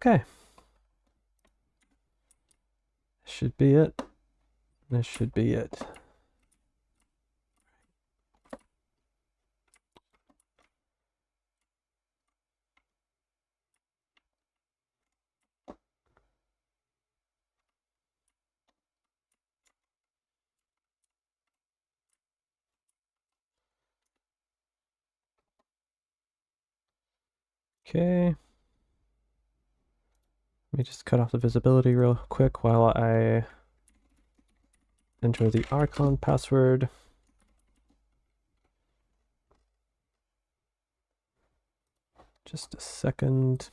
Okay. Should be it. This should be it. Okay. Let me just cut off the visibility real quick while I enter the Archon password. Just a second.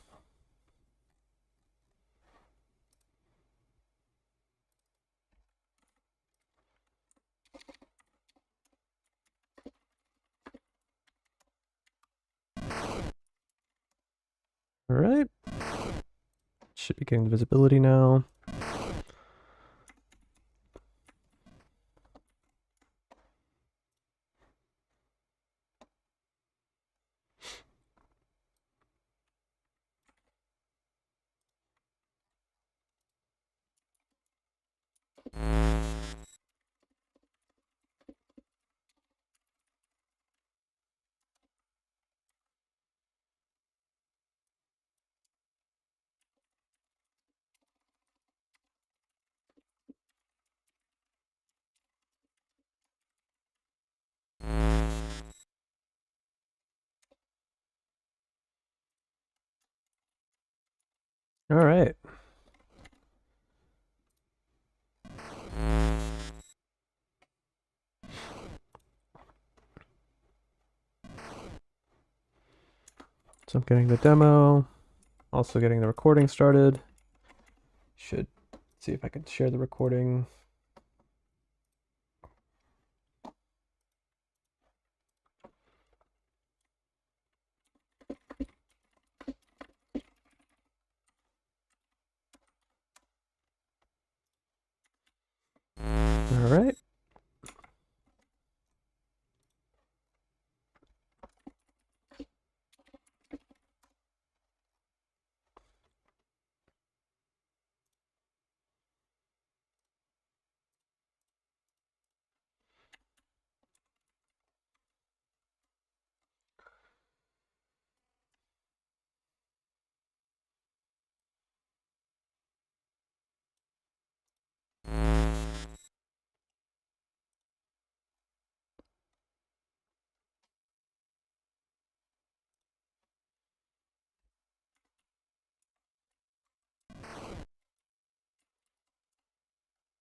All right. Should be getting the visibility now. All right. So I'm getting the demo, also getting the recording started. Should see if I can share the recording. All right.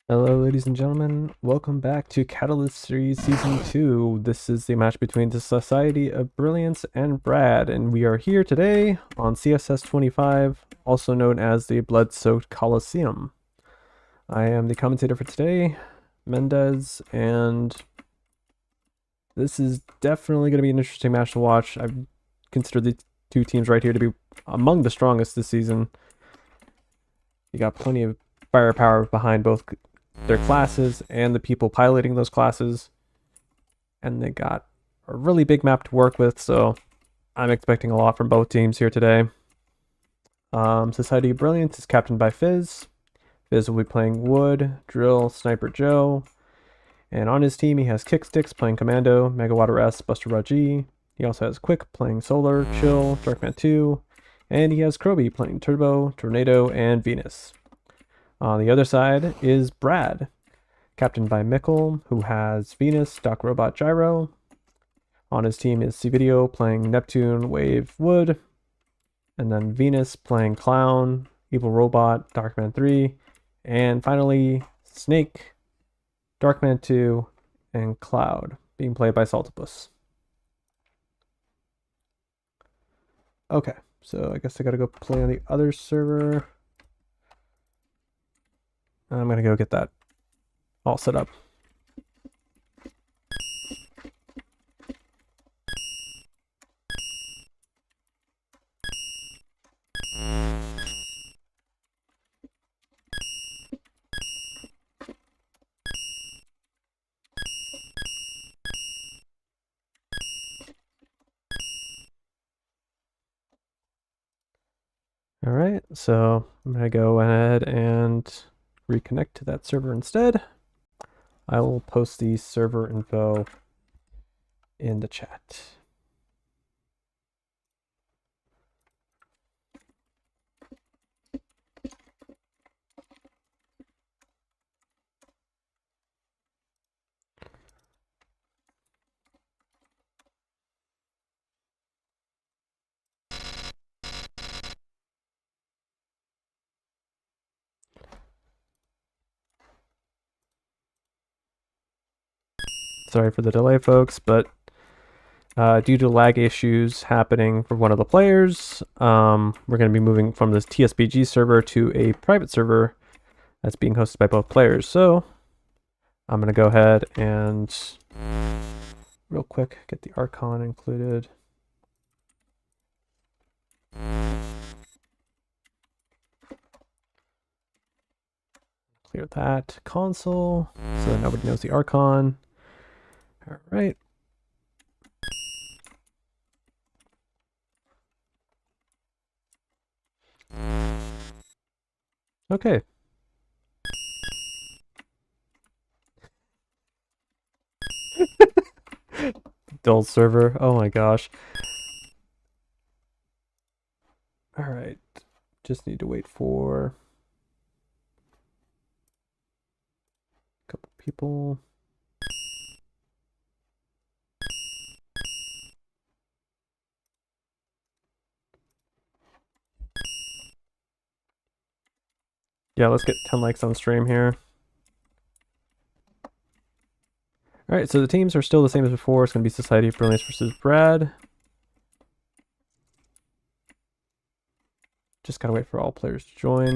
Hello, ladies and gentlemen. Welcome back to Catalyst Series Season 2. This is the match between the Society of Brilliance and Brad, and we are here today on CSS 25, also known as the Blood-Soaked Coliseum. I am the commentator for today, Mendez, and this is definitely going to be an interesting match to watch. I consider the two teams right here to be among the strongest this season. You got plenty of firepower behind both their classes and the people piloting those classes, and they got a really big map to work with, so I'm expecting a lot from both teams here today. Society of Brilliance is captained by Fizz. Fizz will be playing Wood, Drill, Sniper Joe, and on his team he has Kicksticks playing Commando, Megawatt S, Buster Raji. He also has Quick playing Solar, Chill, Darkman 2, and he has Kroby playing Turbo, Tornado, and Venus. On the other side is Brad, captained by Mikkel, who has Venus, Doc Robot, Gyro. On his team is C-Video playing Neptune, Wave, Wood. And then Venus playing Clown, Evil Robot, Darkman 3. And finally, Snake, Darkman 2, and Cloud, being played by Saltopus. Okay, so I guess I gotta go play on the other server. I'm gonna go get that all set up. All right, so I'm gonna go ahead and reconnect to that server instead. I will post the server info in the chat. Sorry for the delay, folks, but due to lag issues happening for one of the players, we're going to be moving from this TSBG server to a private server that's being hosted by both players. So I'm going to go ahead and real quick get the Archon included. Clear that console so that nobody knows the Archon. All right. Okay. Dull server. Oh my gosh. All right. Just need to wait for a couple people. Yeah, let's get 10 likes on stream here. All right, so the teams are still the same as before. It's going to be Society of Brilliance versus Brad. Just gotta wait for all players to join.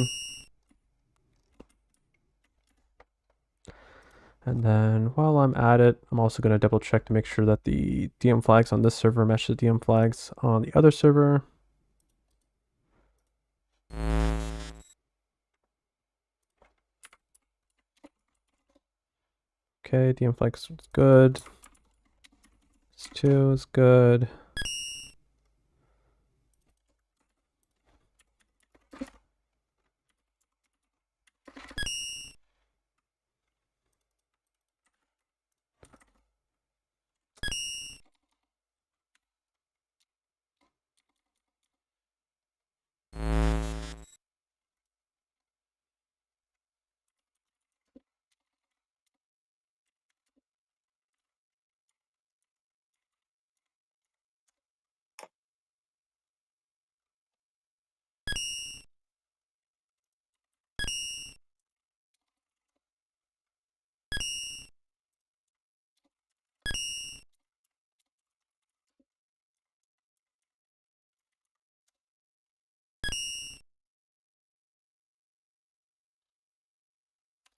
And then while I'm at it, I'm also going to double check to make sure that the DM flags on this server match the DM flags on the other server. Okay, DM flags is good. S2 is good.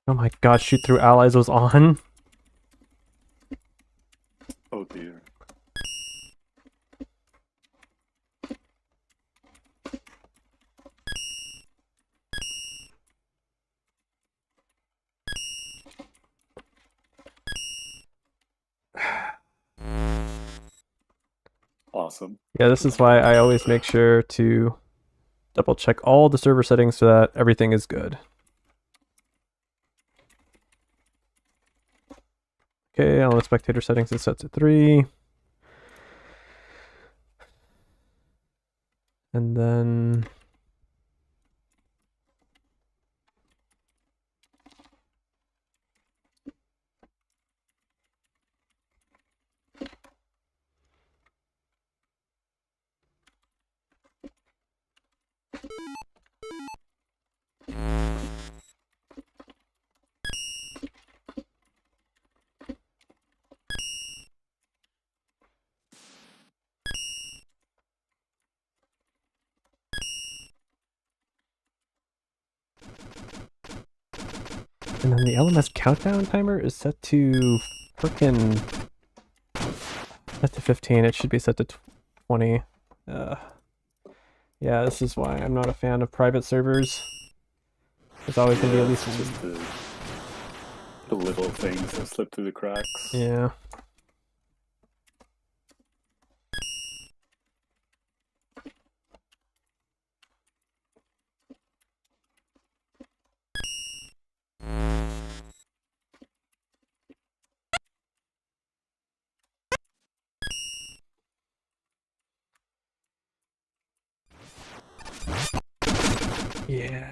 Oh my god, shoot through allies was on. Oh dear. Awesome. Yeah, this is why I always make sure to double check all the server settings so that everything is good. Okay, all the spectator settings is set to 3. And then the LMS countdown timer is set to frickin' set to 15. It should be set to 20. Yeah, this is why I'm not a fan of private servers. There's always gonna be at least just the little things that slip through the cracks. Yeah. Yeah.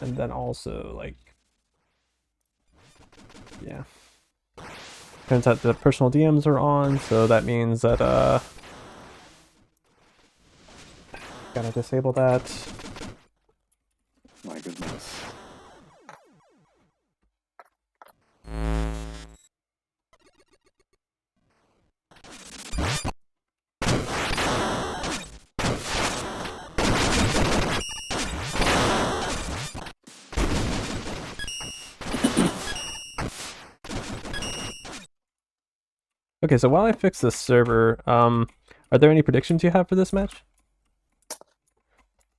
And then also, like, yeah. Turns out the personal DMs are on, so that means that, gotta disable that. My goodness. Okay, so while I fix this server, are there any predictions you have for this match?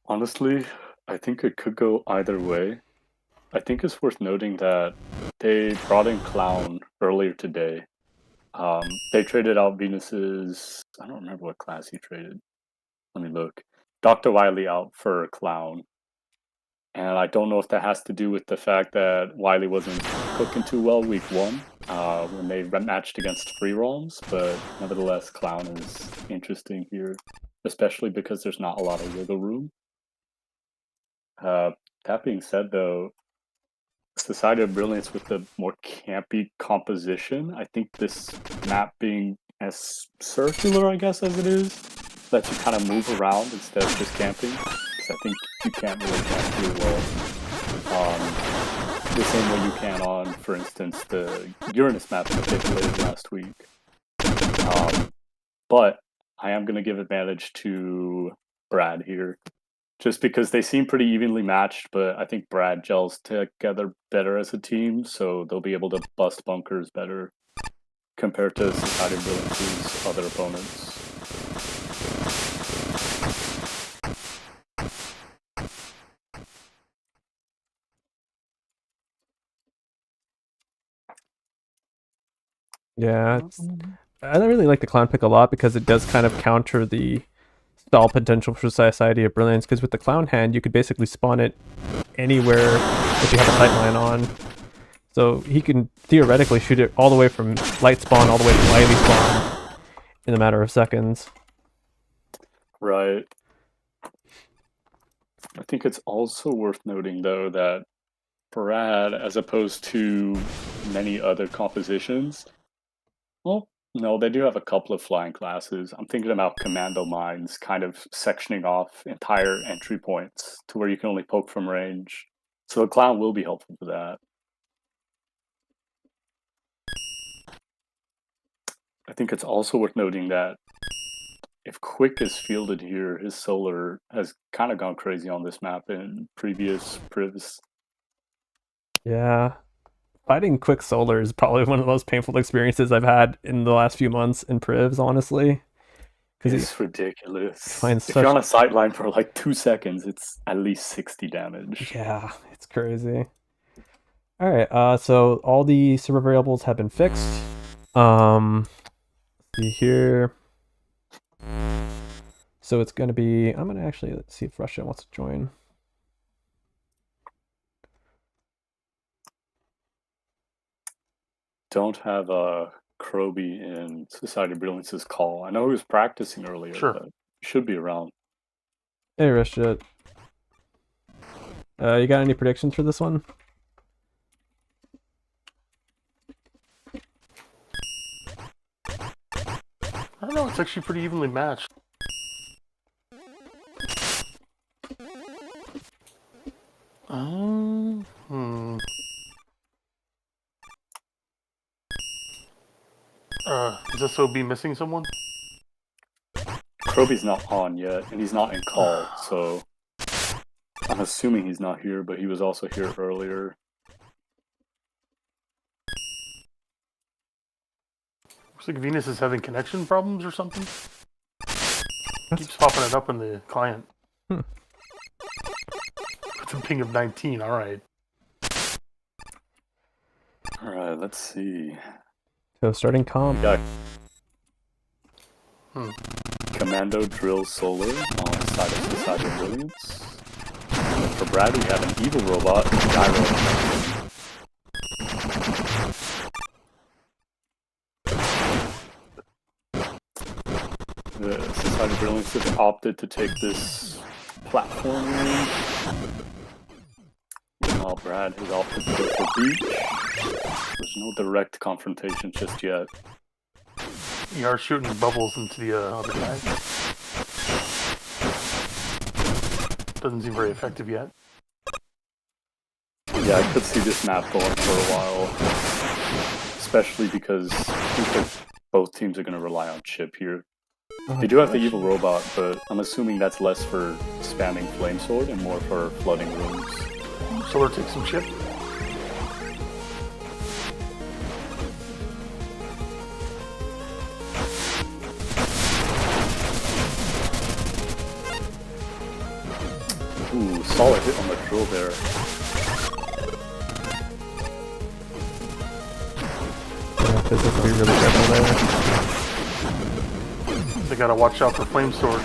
Honestly, I think it could go either way. I think it's worth noting that they brought in Clown earlier today. They traded out Venus's. I don't remember what class he traded. Let me look. Dr. Wily out for Clown. And I don't know if that has to do with the fact that Wily wasn't cooking too well week one when they matched against free roams, but nevertheless, Clown is interesting here, especially because there's not a lot of wiggle room. That being said, though, Society of Brilliance with the more campy composition, I think this map being as circular, I guess, as it is, lets you kind of move around instead of just camping. Because I think you can't really camp here well. The same way you can on, for instance, the Uranus map that they played last week. But I am going to give advantage to Brad here. Just because they seem pretty evenly matched, but I think Brad gels together better as a team, so they'll be able to bust bunkers better compared to Society of Brilliance's other opponents. Yeah, I don't really like the clown pick a lot because it does kind of counter the stall potential for Society of Brilliance, because with the clown hand you could basically spawn it anywhere if you have a sightline on. So he can theoretically shoot it all the way from light spawn all the way to Wily spawn in a matter of seconds. Right. I think it's also worth noting, though, that Brad, as opposed to many other compositions, well, no, they do have a couple of flying classes. I'm thinking about Commando Mines kind of sectioning off entire entry points to where you can only poke from range. So the Clown will be helpful for that. I think it's also worth noting that if Quick is fielded here, his Solar has kind of gone crazy on this map in previous privs. Yeah. Fighting Quick Solar is probably one of the most painful experiences I've had in the last few months in privs, honestly. It's ridiculous. Finds If you're on a sideline for like 2 seconds, it's at least 60 damage. Yeah, it's crazy. All right, so all the server variables have been fixed. Let's see here. So it's going to be, I'm going to actually, let's see if Russia wants to join. Don't have Kroby in Society of Brilliance's call. I know he was practicing earlier, but he should be around. Hey, Russia. You got any predictions for this one? I don't know, it's actually pretty evenly matched. Is SoB missing someone? Kroby's not on yet, and he's not in call, so I'm assuming he's not here, but he was also here earlier. Looks like Venus is having connection problems or something. Keeps popping it up in the client. With a ping of 19, alright. Alright, let's see. So starting comp. Yeah. Commando Drill Solar on the side of Society of Brilliance. And for Brad, we have an evil robot, Gyro. The Society of Brilliance has opted to take this platform lane. Meanwhile, Brad has opted to go for beach. There's no direct confrontation just yet. You are shooting bubbles into the other guy. Doesn't seem very effective yet. Yeah, I could see this map going for a while. Especially because I think that both teams are going to rely on chip here. They do have the evil robot, but I'm assuming that's less for spamming flame sword and more for flooding rooms. Solar takes some chip. Ooh, solid hit on the drill there. Yeah, this has to be really careful there. They gotta watch out for flame sword.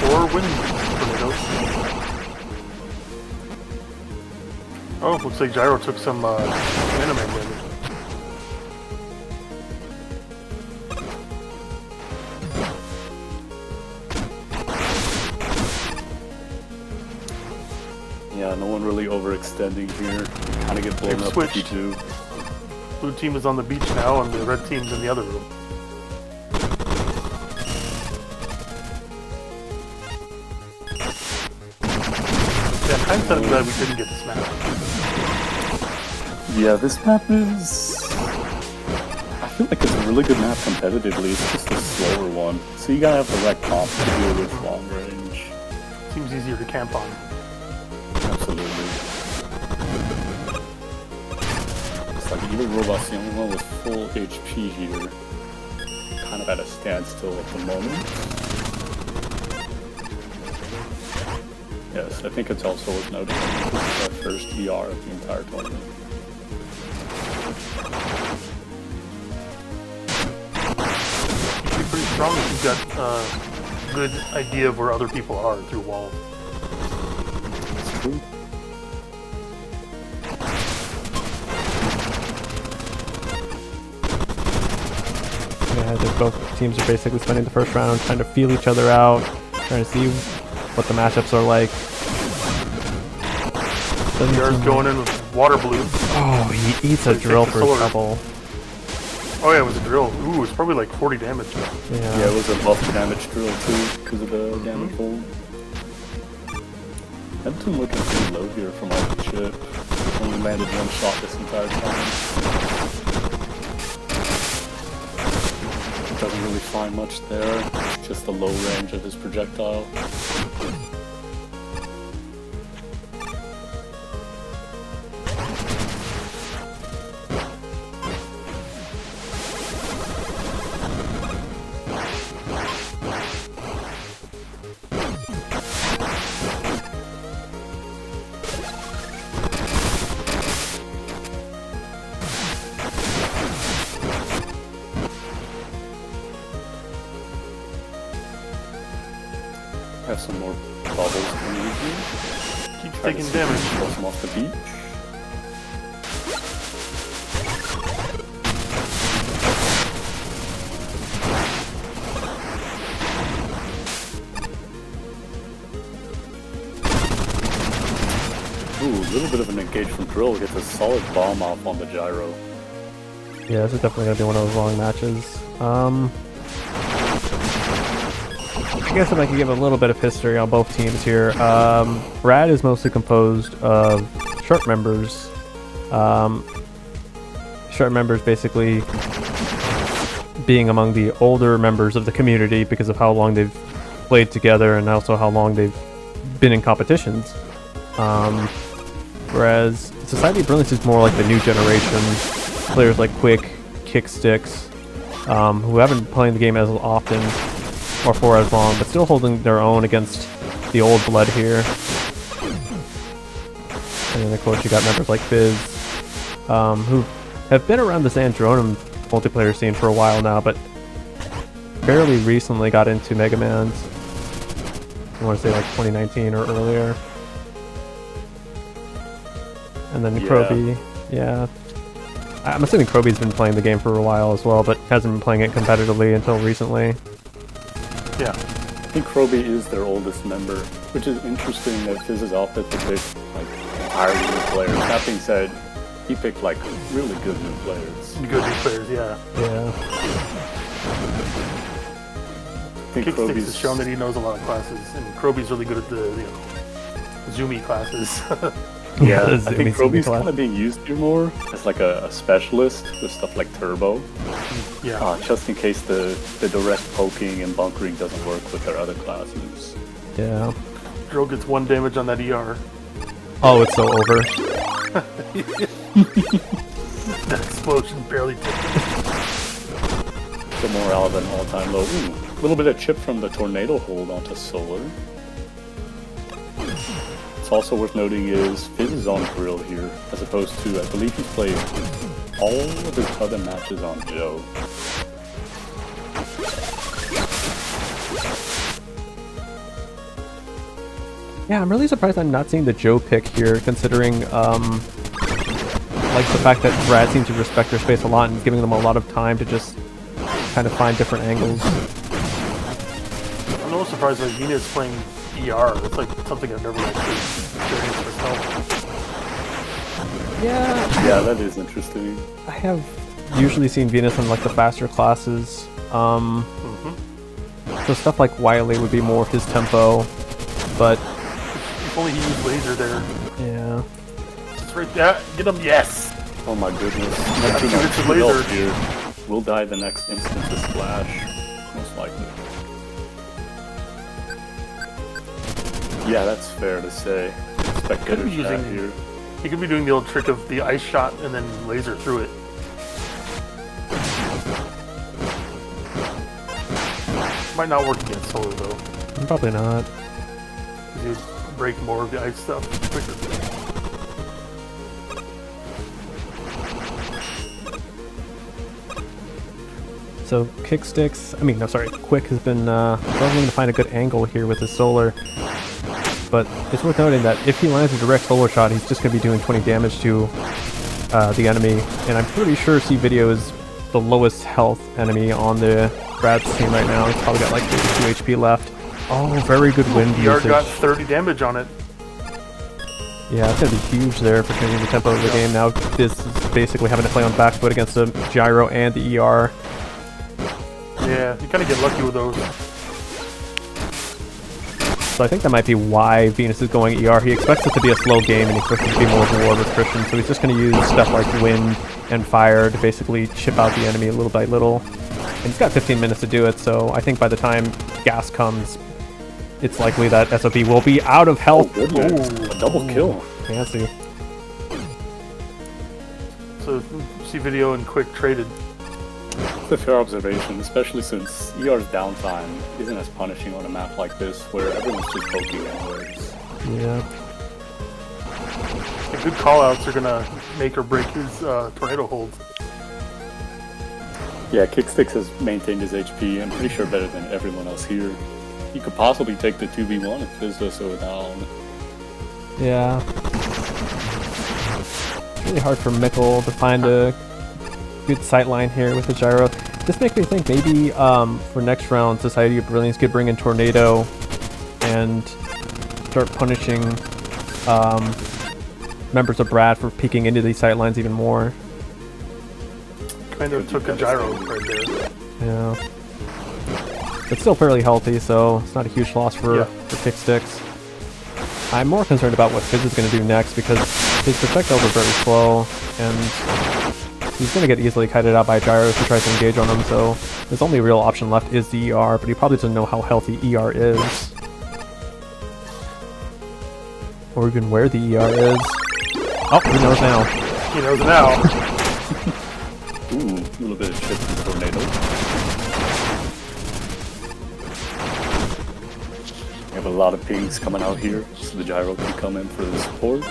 Or wind tornadoes. Oh, looks like Gyro took some anime damage. Yeah, no one really overextending here. Kind of get blown They've up switched. with P2. Blue team is on the beach now, and the red team's in the other room. Yeah, I'm kind of glad we didn't get this map. Yeah, this map is... I feel like it's a really good map competitively. It's just a slower one. So you gotta have the right comp to deal with long range. Seems easier to camp on. Absolutely. It's like Evil Robot's the only one with full HP here. Kind of at a standstill at the moment. Yes, I think it's also worth noting that this is our first ER of the entire tournament. You'd be pretty strong if you've got a good idea of where other people are through walls. It's true. Yeah, both teams are basically spending the first round trying to feel each other out, trying to see what the matchups are like. Yar's going in with water blue. Oh, he eats a drill for his double. Oh yeah, it was a drill. Ooh, it's probably like 40 damage. Yeah, it was a buff damage drill too, because of the damage hold. Empton looking pretty low here from all the chip. Only landed one shot this entire time. Doesn't really find much there, just the low range of his projectile. Have some more bubbles coming in here. Keeps Try to taking see if we damage. can force him off the beach. Ooh, a little bit of an engage from drill. Gets a solid bomb off on the gyro. Yeah, this is definitely going to be one of those long matches. I guess if I could give a little bit of history on both teams here. Brad is mostly composed of Sharp members. Sharp members basically being among the older members of the community because of how long they've played together and also how long they've been in competitions. Whereas Society of Brilliance is more like the new generation. Players like Quick, Kicksticks, who haven't been playing the game as often or for as long, but still holding their own against the old blood here. And then of course you got members like Fizz, who have been around this Andronum multiplayer scene for a while now, but fairly recently got into Mega Man's. I want to say like 2019 or earlier. And then Kroby, yeah. I'm assuming Kroby's been playing the game for a while as well, but hasn't been playing it competitively until recently. Yeah. I think Kroby is their oldest member, which is interesting that Fizz is opted to pick like entirely new players. That being said, he picked like really good new players. Good new players, yeah. Yeah. I think Kicksticks Kroby's has shown that he knows a lot of classes, and Kroby's really good at the Zoomy classes. Yeah, the I think Zoomy Kroby's class. kind of being used here more as like a specialist with stuff like Turbo. Yeah. Just in case the direct poking and bunkering doesn't work with their other classes. Yeah. Drill gets 1 damage on that ER. Oh, it's so over. That explosion barely tipped him. The morale of an all-time low. Ooh, a little bit of chip from the tornado hold onto Solar. It's also worth noting is Fizz is on Drill here, as opposed to, I believe he's played all of his other matches on Joe. Yeah, I'm really surprised I'm not seeing the Joe pick here, considering like the fact that Brad seems to respect their space a lot and giving them a lot of time to just kind of find different angles. I'm a little surprised that Venus playing ER. That's like something I've never actually experienced myself. Yeah, that is interesting. I have usually seen Venus in like the faster classes. So stuff like Wily would be more his tempo, but If only he used laser there. yeah. It's right there. Get him, yes! Oh my goodness. That's Neptune a on laser. here. Will die the next instant to Splash, most likely. Yeah, that's fair to say. Spectator Could be chat using- here. He could be doing the old trick of the ice shot and then laser through it. Might not work against Solar though, Probably not. because he would break more of the ice stuff quicker. So Kicksticks, Quick has been struggling to find a good angle here with his Solar. But it's worth noting that if he lands a direct Solar shot, he's just going to be doing 20 damage to the enemy. And I'm pretty sure C-Video is the lowest health enemy on the Brad's team right now. He's probably got like 52 HP left. Oh, very good wind ER usage. got 30 damage on it. Yeah, it's going to be huge there for changing the tempo of the game. Now this is basically having to play on the back foot against the Gyro and the ER. Yeah, you kind of get lucky with those. So I think that might be why Venus is going ER. He expects it to be a slow game and he expects it to be more of a war with Christian, so he's just going to use stuff like wind and fire to basically chip out the enemy little by little. And he's got 15 minutes to do it, so I think by the time gas comes, it's likely that SoB will be out of health. Goodness, a double kill. Fancy. So C-Video and Quick traded. It's a fair observation, especially since ER's downtime isn't as punishing on a map like this, where everyone's just poking anyways. Yeah. The good callouts are gonna make or break his tornado hold. Yeah, Kicksticks has maintained his HP, I'm pretty sure better than everyone else here. He could possibly take the 2v1 if Fizz does so down. Yeah. It's really hard for Mikkel to find a good sight line here with the Gyro. This makes me think maybe for next round, Society of Brilliance could bring in Tornado and start punishing members of Brad for peeking into these sight lines even more. Kind of took a gyro right there. Yeah. It's still fairly healthy, so it's not a huge loss for Kicksticks. I'm more concerned about what Fizz is going to do next because his projectiles are very slow and he's going to get easily kited out by Gyro if he tries to engage on him, so his only real option left is the ER, but he probably doesn't know how healthy ER is. Or even where the ER is. Oh, he knows now. He knows now. Ooh, a little bit of chip from Tornado. We have a lot of pings coming out here, so the Gyro can come in for the support.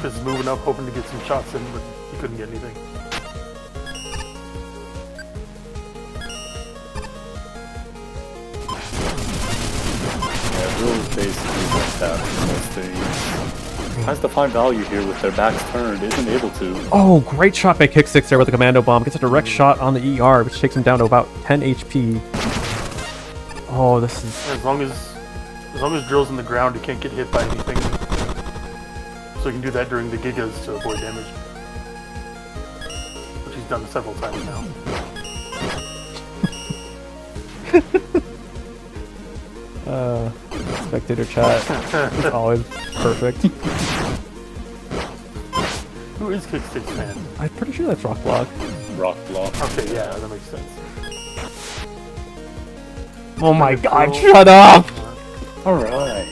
Just moving up, hoping to get some shots in, but he couldn't get anything. basically like that for most things. Tries to find value here with their backs turned, isn't able to. Oh, great shot by Kick Six there with the commando bomb. Gets a direct shot on the ER, which takes him down to about 10 HP. Oh, this is... As long as Drill's in the ground, he can't get hit by anything. So he can do that during the Gigas to avoid damage. Which he's done several times now. Spectator chat is always perfect. Who is Kick Six fan? I'm pretty sure that's Rock Block. Rock block. Okay, yeah, that makes sense. Oh my god, shut up! Alright.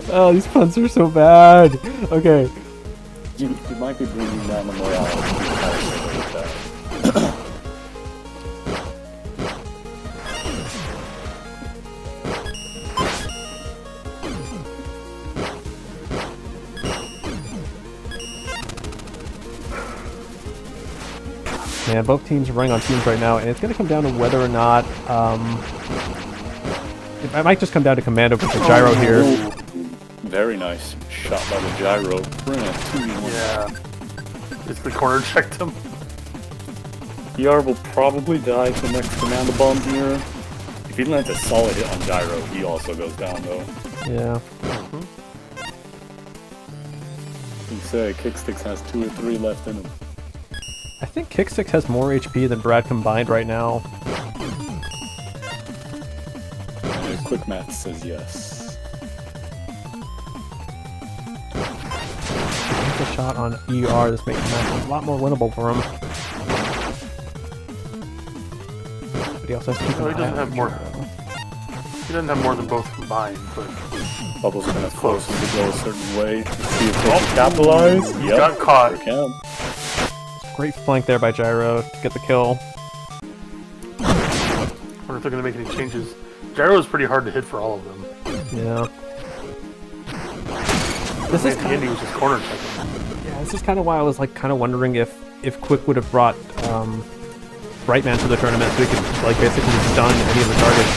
Oh, these puns are so bad. Okay. You might be bringing down the morale. Man, both teams are running on teams right now, and it's going to come down to whether or not, it might just come down to Commando versus Gyro here. Ooh, very nice shot by the Gyro. Brilliant. 2v1. Yeah. Basically corner checked him. ER will probably die to the next commando bomb here. If he lands a solid hit on Gyro, he also goes down though. Yeah. You say Kicksticks has 2 or 3 left in him. I think Kick Six has more HP than Brad combined right now. Quick math says yes. That's a shot on ER. This makes the match a lot more winnable for him. But he also has to keep No, an he eye doesn't on have more. Gyro. He doesn't have more than both combined, but Bubble's gonna force him to go a certain way. See if they can capitalize. he got caught. They can. Great flank there by Gyro to get the kill. I wonder if they're going to make any changes. Gyro is pretty hard to hit for all of them. Yeah. This is kind Andy was just corner checking. Yeah, this is kind of why I was like kind of wondering if Quick would have brought Brightman to the tournament so he could like basically stun any of the targets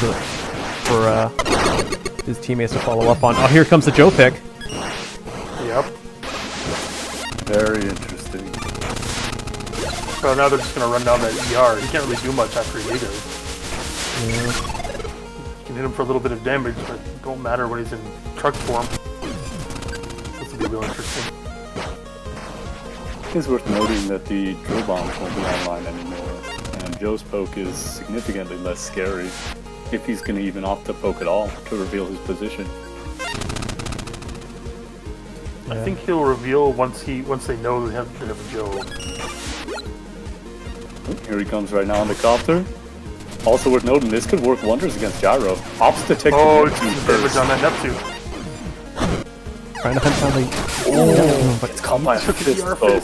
for his teammates to follow up on. Oh, here comes the Joe pick. Yep. Very interesting. So now they're just going to run down that ER. He can't really do much after he goes. Yeah. You can hit him for a little bit of damage, but it don't matter when he's in truck form. This will be real interesting. It's worth noting that the drill bombs won't be online anymore, and Joe's poke is significantly less scary, if he's going to even opt to poke at all to reveal his position. I think he'll reveal once they know they have a Joe. Here he comes right now on the copter. Also worth noting, this could work wonders against Gyro. Opts to take Oh, the it's Neptune damage first. on that Neptune. Trying to hunt down the. Oh, but it's caught by a took the fist ER poke.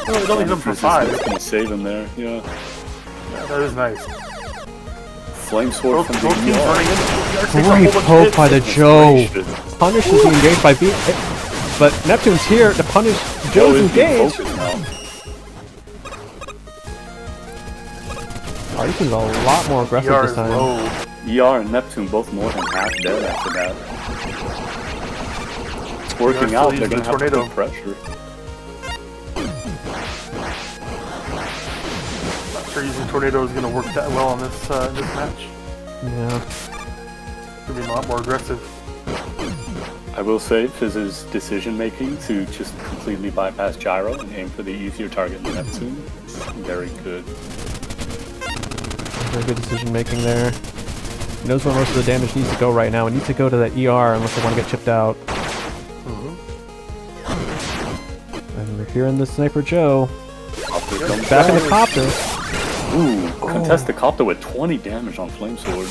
Oh, it only hit him for It's 5. gonna save him there, yeah. That is nice. Flame sword Both from teams the running in. ER takes a whole Great bunch of poke hits. by the Joe. Gracious. Punishes the engaged by being. But Neptune's here to punish Joe Joe's is being engaged. focused now. Oh, you can go a lot more aggressive ER this is time. low. ER and Neptune both more than half dead after that. It's working still out, using they're gonna the have to tornado. put pressure. Not sure using Tornado is going to work that well on this match. Yeah. It's going to be a lot more aggressive. I will say, Fizz's decision making to just completely bypass Gyro and aim for the easier target in Neptune is very good. Very good decision making there. He knows where most of the damage needs to go right now. It needs to go to that ER unless they want to get chipped out. And we're hearing the Sniper Joe. Copter comes Back in down. the copter. Ooh, contest the copter with 20 damage on Flame Sword.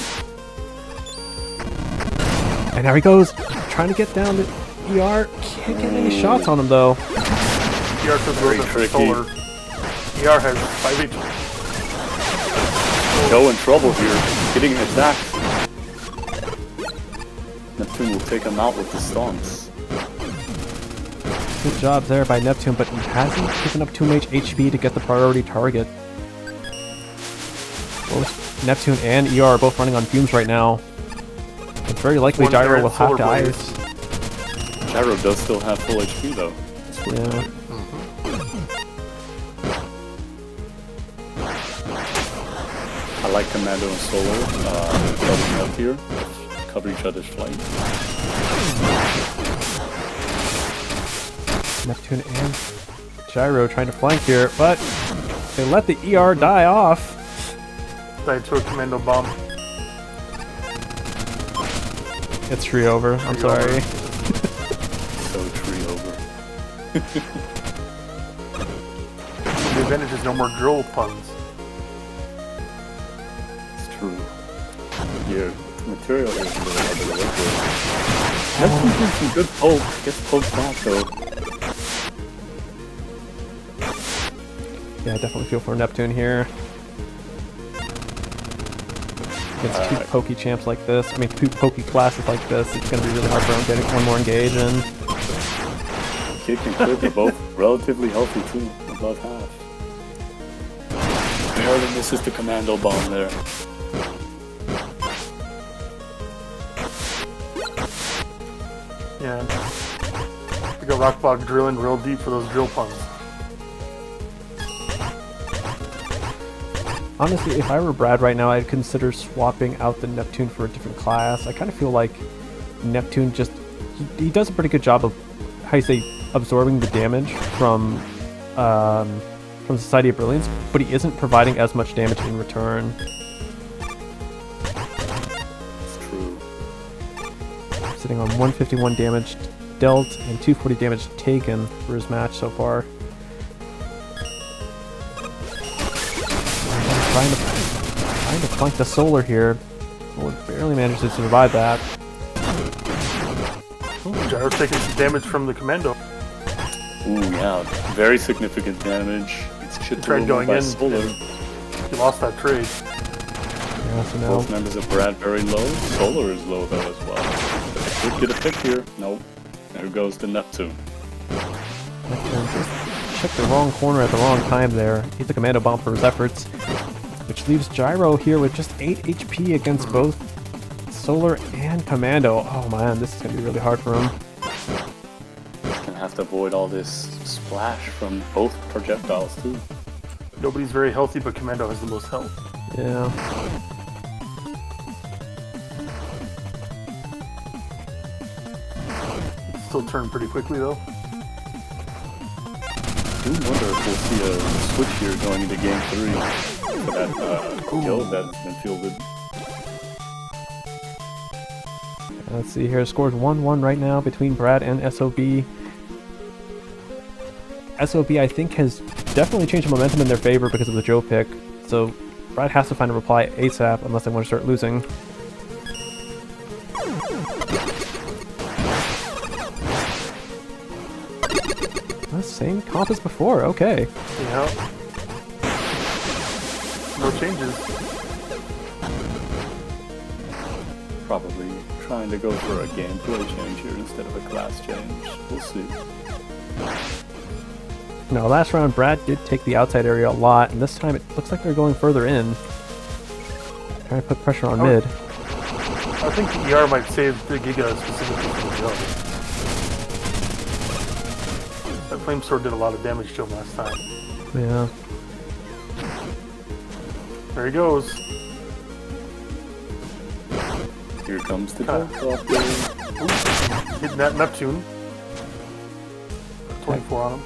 And now he goes. Trying to get down to ER. Can't get any shots on him though. ER says Very goes for tricky. solar. ER has 5 HP. Joe in trouble here, getting attacked. Neptune will take him out with the stunts. Good job there by Neptune, but he hasn't given up too much HP to get the priority target. Neptune and ER are both running on fumes right now. It's very likely One Gyro there, will have Solar to Blaze. ice. Gyro does still have full HP though. It's worth Yeah. noting. I like Commando and Solar building up here. Cover each other's flank. Neptune and Gyro trying to flank here, but they let the ER die off. Died to a commando bomb. It's tree over. I'm Tree over. sorry. So tree over. The advantage is no more drill puns. It's true. Here, the material here is a little harder to work with. Neptune doing some good poke. Gets poked back though. Yeah, I definitely feel for Neptune here. Against two pokey champs like this, I mean two pokey classes like this, it's going to be really hard for him getting one more engage in. Kick and Clip are both relatively healthy too, above half. Barely misses the commando bomb there. Yeah. We got Rockbog drilling real deep for those drill puns. Honestly, if I were Brad right now, I'd consider swapping out the Neptune for a different class. I kind of feel like Neptune just... He does a pretty good job of, how you say, absorbing the damage from Society of Brilliance, but he isn't providing as much damage in return. It's true. Sitting on 151 damage dealt and 240 damage taken for his match so far. Trying to flank the Solar here. Solar barely managed to survive that. Gyro's taking some damage from the commando. Ooh, yeah. Very significant damage. It's chipped Tried away going by in. Solar. He lost that trade. Yeah, so now Both members of Brad very low. Solar is low though as well. But they could get a pick here. Nope. There goes the Neptune. Neptune just checked the wrong corner at the wrong time there. He's a commando bomb for his efforts, which leaves Gyro here with just 8 HP against both Solar and Commando. Oh man, this is going to be really hard for him. Gonna have to avoid all this splash from both projectiles too. Nobody's very healthy, but commando has the most health. Yeah. Still turn pretty quickly though. I do wonder if we'll see a switch here going into game 3 for that kill that's been fielded. Let's see here. Scores 1-1 right now between Brad and SoB. SoB, I think, has definitely changed the momentum in their favor because of the Joe pick. So Brad has to find a reply ASAP unless they want to start losing. Same comp as before, okay. Yeah. No changes. Probably trying to go for a gameplay change here instead of a class change. We'll see. No, last round Brad did take the outside area a lot, and this time it looks like they're going further in. Trying to put pressure on mid. I think the ER might save the Giga specifically for the Joe. That Flame Sword did a lot of damage to him last time. Yeah. There he goes. Here comes the Huh. drop there. Hitting that Neptune. 24 on him.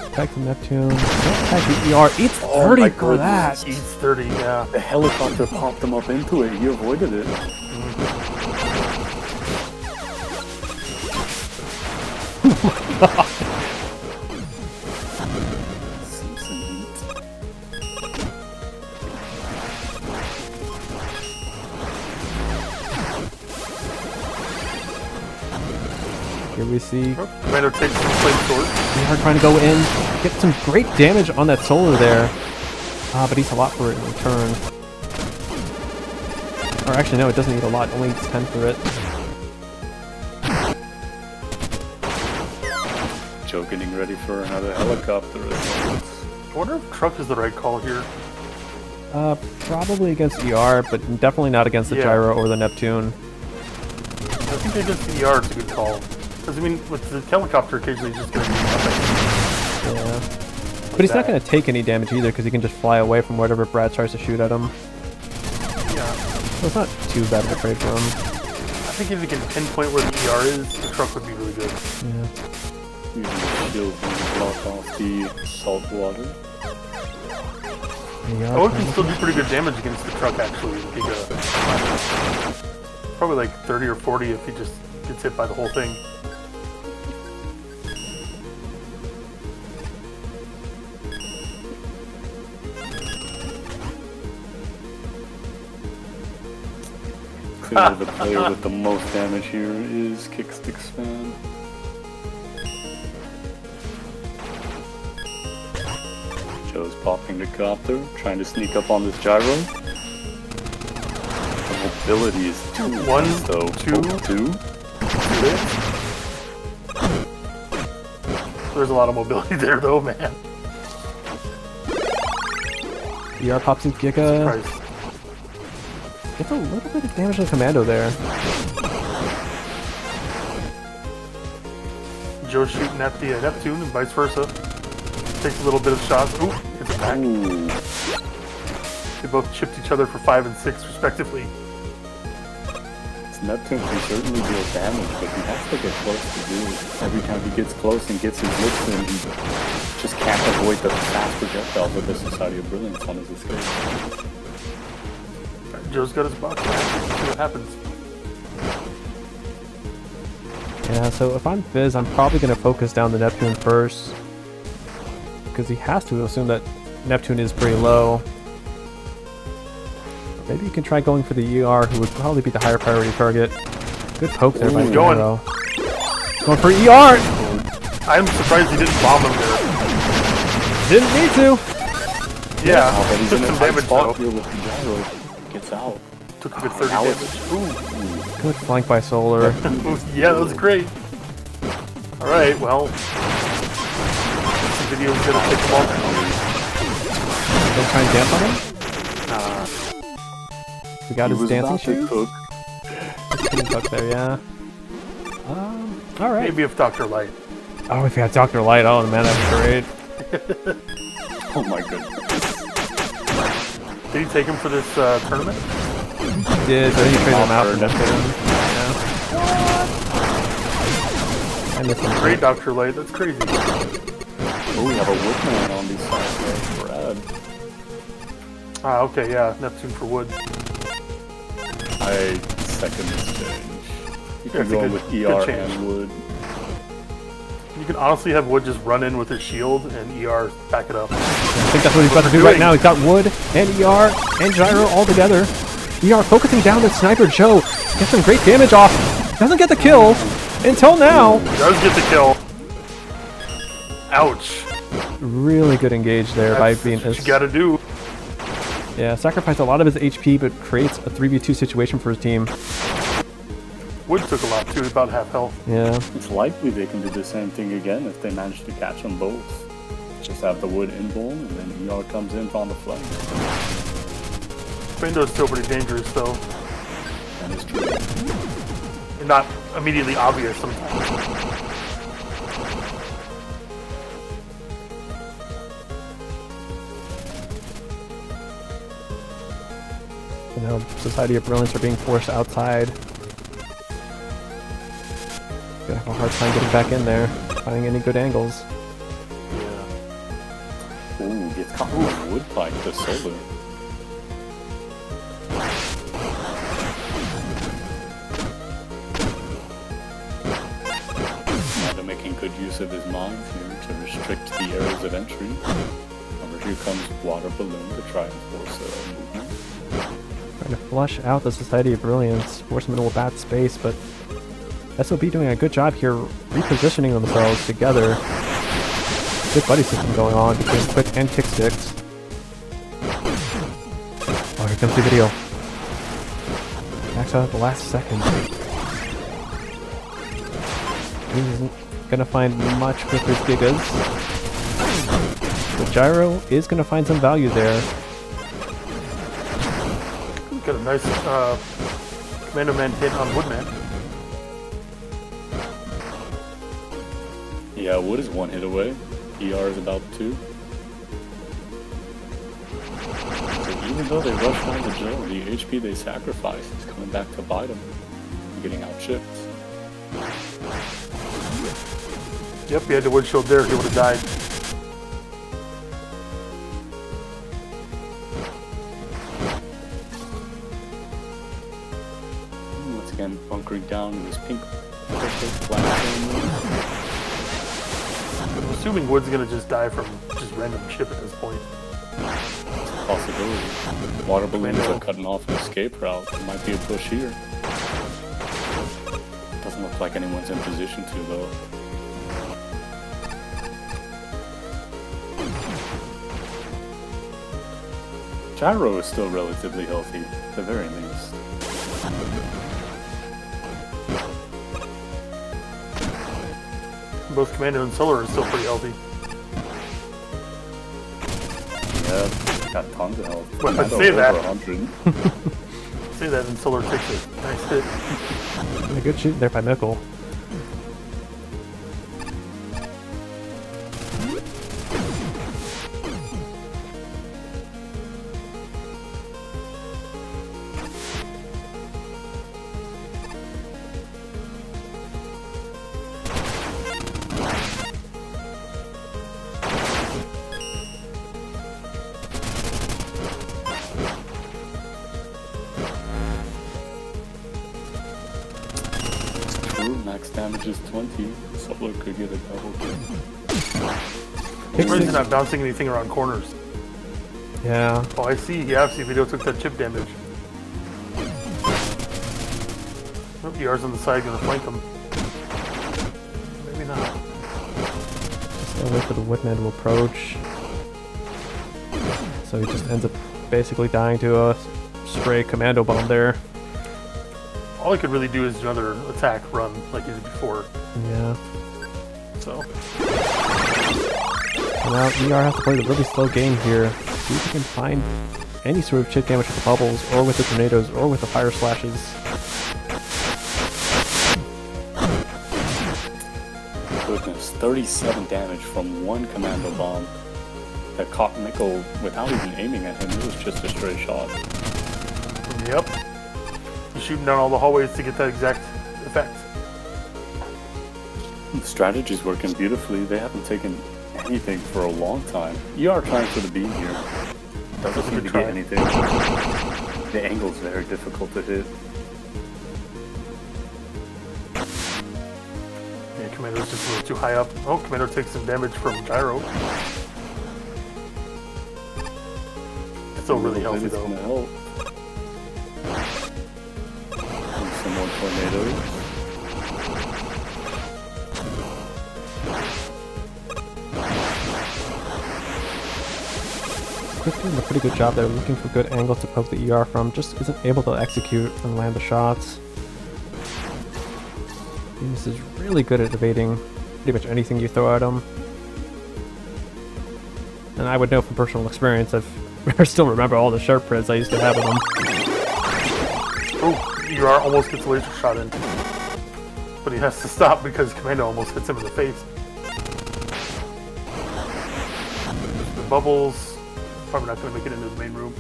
Attack the Neptune. Don't attack the ER. Eats 30 Oh my for that. goodness. Eats 30, yeah. The helicopter popped him up into it. He avoided it. See some heat. Here we see Commando takes the Flame Sword. ER trying to go in. Get some great damage on that Solar there. But eats a lot for it in return. Or actually, no, it doesn't eat a lot. It only eats 10 for it. Joe getting ready for another helicopter. I wonder if truck is the right call here. Probably against ER, but definitely not against the gyro or the Neptune. I think against the ER it's a good call. Because, I mean, with the helicopter, occasionally he's just going to do nothing. Yeah. But he's not going to take any damage either, because he can just fly away from whatever Brad tries to shoot at him. Yeah. So it's not too bad of a trade for him. I think if he can pinpoint where the ER is, the truck would be really good. Yeah. Using the shield to block off the salt water. Oh, it can still do pretty good damage against the truck, actually. Giga. Probably like 30 or 40 if he just gets hit by the whole thing. Clearly the player with the most damage here is Kickstick's fan. Joe's popping the copter, trying to sneak up on this gyro. The mobility is 1, so 2. There's a lot of mobility there, though, man. ER pops in Giga. Christ. Gets a little bit of damage on Commando there. Joe's shooting at the Neptune and vice versa. Takes a little bit of shots. Ooh, hits it back. Ooh. They both chipped each other for 5 and 6, respectively. Neptune can certainly deal damage, but he has to get close to do it. Every time he gets close and gets his licks in, he just can't avoid the fast projectiles of the Society of Brilliance on his escape. Right, Joe's got his box. Let's see what happens. Yeah, so if I'm Fizz, I'm probably going to focus down the Neptune first. Because he has to assume that Neptune is pretty low. Maybe you can try going for the ER, who would probably be the higher priority target. Good poke there by Gyro. Going for ER! I'm surprised he didn't bomb him there. Didn't need to! Yeah, but he's took in a some tight damage spot though. here with the gyro. Gets out. Took a good 30 Now damage. it's- Ooh. Good flank by Solar. Yeah, that was great. Alright, well. This video is gonna take them all down. Don't try and dance on him? We got He his was dancing about to shoes? cook. Just cook there, yeah. Alright. Maybe if Dr. Light. Oh, if you had Dr. Light, oh man, that'd be great. Oh my goodness. Did he take him for this tournament? He did, but he traded him out for Neptune. Yeah. I missed him. Great Dr. Light, that's crazy. Oh, we have a woodman on these sides there, Brad. Ah, okay, yeah, Neptune for wood. I second this change. You Yeah, can it's a go good- with good ER change. and wood. You can honestly have Wood just run in with his shield and ER back it up. I think that's what he's about to do right now. He's got Wood and ER and Gyro all together. ER focusing down with Sniper Joe. Gets some great damage off. Doesn't get the kill until now. Does get the kill. Ouch. Really good engage there by That's being what you gotta do. Yeah, sacrificed a lot of his HP, but creates a 3v2 situation for his team. Wood took a lot too, about half health. Yeah. It's likely they can do the same thing again if they manage to catch them both. Just have the wood in bowl, and then ER comes in on the flank. Windows still pretty dangerous though. That is true. And not immediately obvious sometimes. You know, Society of Brilliance are being forced outside. Gonna have a hard time getting back in there, finding any good angles. Yeah. Ooh, gets caught with a wood pike to Solar. Now making good use of his mines here to restrict the areas of entry. However, here comes Water Balloon to try and force a movement. Trying to flush out the Society of Brilliance, force them into a bad space, but SoB doing a good job here repositioning themselves together. Good buddy system going on between Quick and Kicksticks. Oh, here comes the video. Backs out at the last second. He isn't gonna find much with his Gigas. But Gyro is gonna find some value there. Got a nice Commando Man hit on Woodman. Yeah, Wood is 1 hit away. ER is about 2. So even though they rushed down the Joe, the HP they sacrificed is coming back to bite them. Getting outchipped. Yep, he had the wood shield there. He would have died. Once again, bunkering down in this pink flash. I'm assuming Wood's gonna just die from just random chip at this point. Possibility. Water balloons are cutting off an escape route. There might be a push here. Doesn't look like anyone's in position to, though. Gyro is still relatively healthy, at the very least. Both Commando and Solar are still pretty healthy. Yeah, got tons of health. Well, Commando say that. over 100. Say that and Solar takes a nice hit. A good shoot there by Mickle. Max damage is 20. Solar could get a double kill. Why is he not bouncing anything around corners? Yeah. Oh, I see. He obviously video took that chip damage. Oh, ER's on the side, gonna flank him. Maybe not. Just wait for the Woodman to approach. So he just ends up basically dying to a stray commando bomb there. All I could really do is another attack run like he did before. Yeah. So. And now ER has to play the really slow game here. See if he can find any sort of chip damage with the bubbles, or with the tornadoes, or with the fire slashes. Goodness, 37 damage from one commando bomb that caught Nickel without even aiming at him. It was just a stray shot. Yep. He's shooting down all the hallways to get that exact effect. The strategy's working beautifully. They haven't taken anything for a long time. ER trying for the beam here. Doesn't seem to get anything. The angle's very difficult to hit. Yeah, Commando's just a little too high up. Oh, Commando takes some damage from Gyro. Still really healthy though. Help. Some more tornadoes. Quick doing a pretty good job there, looking for good angles to poke the ER from, just isn't able to execute and land the shots. Venus is really good at evading pretty much anything you throw at him. And I would know from personal experience, I still remember all the sharp crits I used to have with him. Oh, ER almost gets a laser shot in. But he has to stop because Commando almost hits him in the face. The bubbles. Probably not going to make it into the main room.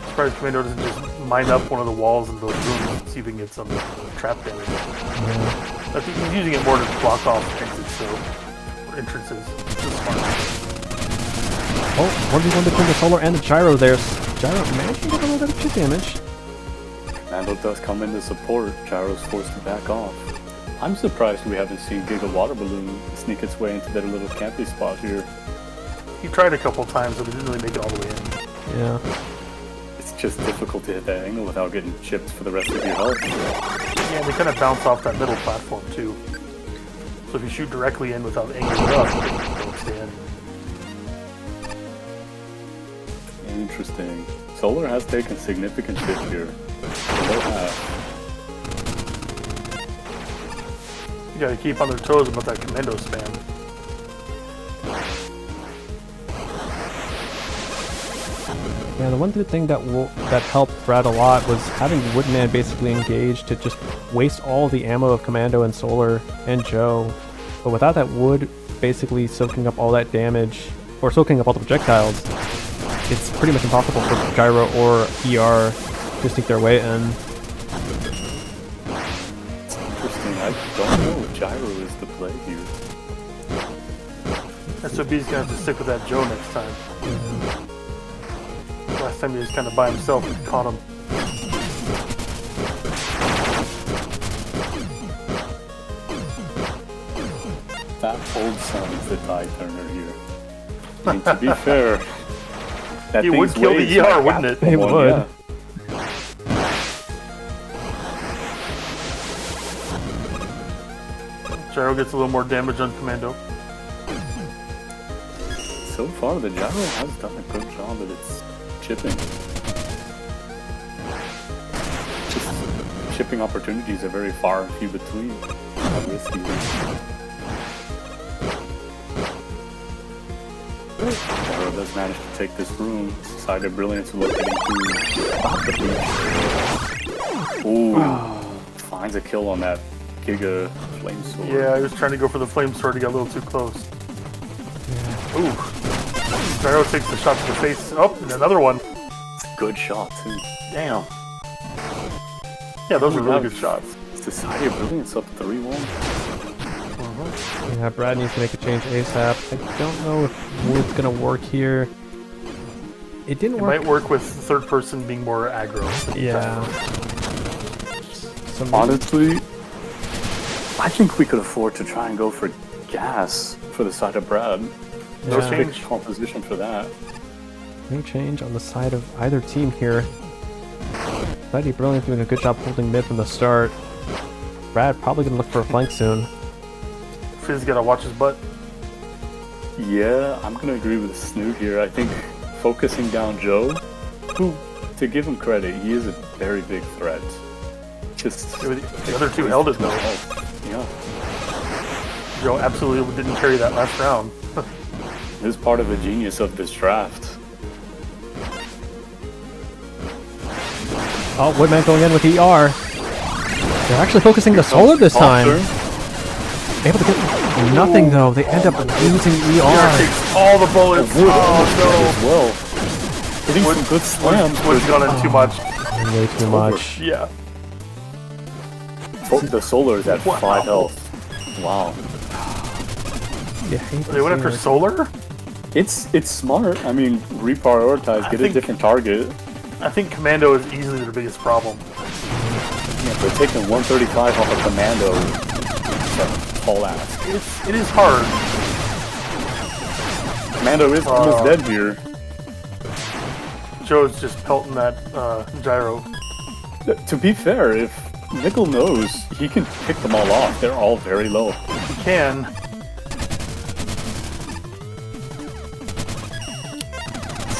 Surprised Commando doesn't just mine up one of the walls in those rooms and see if he can get some trap damage. Yeah. I think he's using it more to block off exits, so, or entrances. It's just smart. Oh, 1v1 between the Solar and the Gyro there. Gyro managed to get a little bit of chip damage. Commando does come in to support. Gyro's forced to back off. I'm surprised we haven't seen Giga Water Balloon sneak its way into their little camping spot here. He tried a couple times, but he didn't really make it all the way in. Yeah. It's just difficult to hit that angle without getting chipped for the rest of your health. Yeah, they kind of bounce off that middle platform too. So if you shoot directly in without angling up, you don't stand. Interesting. Solar has taken significant chip here. Below half. You gotta keep on their toes about that Commando spam. Yeah, the one good thing that helped Brad a lot was having Woodman basically engaged to just waste all the ammo of Commando and Solar and Joe. But without that Wood basically soaking up all that damage, or soaking up all the projectiles, it's pretty much impossible for Gyro or ER to sneak their way in. It's interesting. I don't know if Gyro is the play here. SoB's gonna have to stick with that Joe next time. Last time he was kind of by himself and caught him. That old son is the tie turner here. I mean, to be fair, that He would thing's kill ways the ER, like wouldn't half it? the He one, would. yeah. Gyro gets a little more damage on Commando. So far, the Gyro has done a good job at its chipping. Just chipping opportunities are very far and few between. How risky is it? Gyro does manage to take this room. Society of Brilliance locating to stop the beach. Ooh, finds a kill on that Giga Flame Sword. Yeah, I was trying to go for the flame sword, he got a little too close. Ooh. Gyro takes the shot to the face. Oh, and another one. Good shot, too. Damn. Yeah, those are really good shots. Society of Brilliance up 3-1. Yeah, Brad needs to make a change ASAP. I don't know if Wood's gonna work here. It didn't It work. might work with the third person being more aggro. Yeah. Honestly, I think we could afford to try and go for gas for the side of Brad. No Yeah. change. Pick composition for that. No change on the side of either team here. Society Brilliant doing a good job holding mid from the start. Brad probably gonna look for a flank soon. Fizz gotta watch his butt. Yeah, I'm gonna agree with Snoot here. I think focusing down Joe, who, to give him credit, he is a very big threat. Just The other two held it though. Yeah, Joe absolutely didn't carry that last round. this is part of the genius of this draft. Oh, Woodman going in with ER. They're actually focusing the Solar this time. Able to get nothing though. They end up losing ER ER. takes all the bullets. Wood Oh as well. Hitting some good slams. no. Wood's gone in too much. Way too much. Yeah. The Solar is at Wow. 5 health. Wow. You hate to They went see after it. Solar? It's smart. I mean, reprioritize, get a think- different target. I think Commando is easily their biggest problem. Yeah, they're taking 135 off of Commando. That's a tall ass. It is hard. Commando is almost dead here. Joe's just pelting that Gyro. To be fair, if Nickel knows, he can pick them all off. They're all very low. He can.